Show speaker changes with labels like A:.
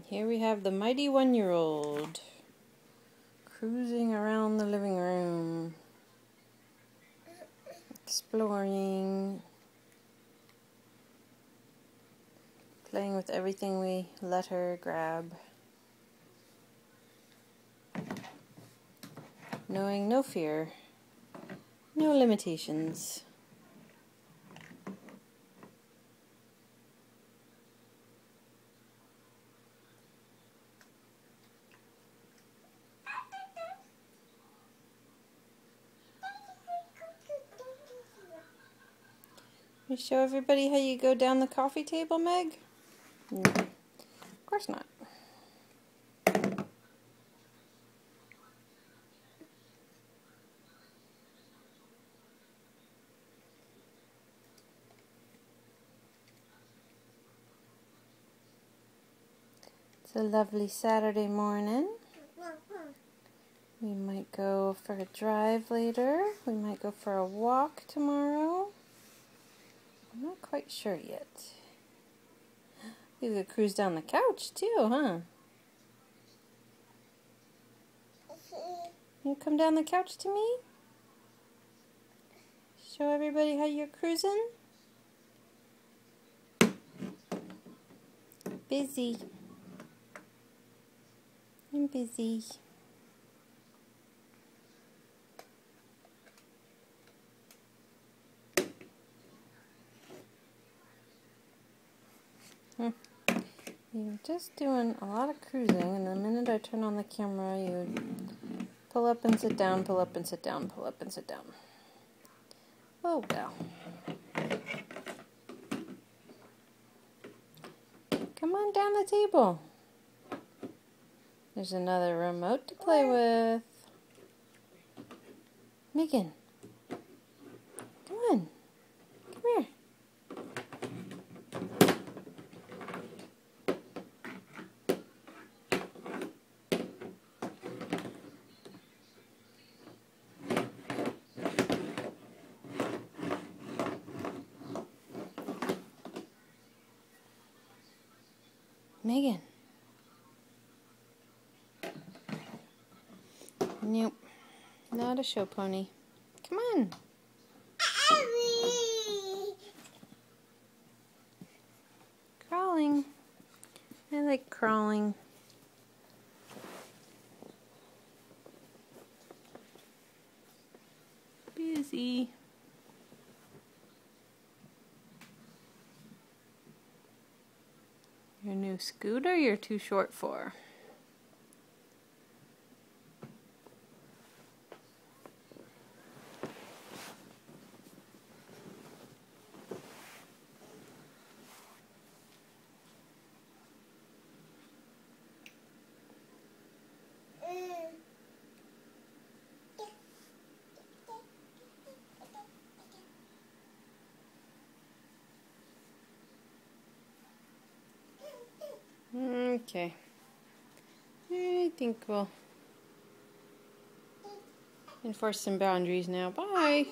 A: Here we have the mighty 1-year-old cruising around the living room, exploring, playing with everything we let her grab, knowing no fear, no limitations. You show everybody how you go down the coffee table, Meg? No, of course not. It's a lovely Saturday morning. We might go for a drive later. We might go for a walk tomorrow. I'm not quite sure yet. We could cruise down the couch too, huh? You come down the couch to me? Show everybody how you're cruising? Busy. I'm busy. You're just doing a lot of cruising, and the minute I turn on the camera, you pull up and sit down, pull up and sit down, pull up and sit down. Oh well. Come on down the table. There's another remote to play with. Megan. Come on. Come here. Megan. Nope. Not a show pony. Come on. Crawling. I like crawling. Busy. Your new scooter you're too short for. Okay. I think we'll enforce some boundaries now. Bye.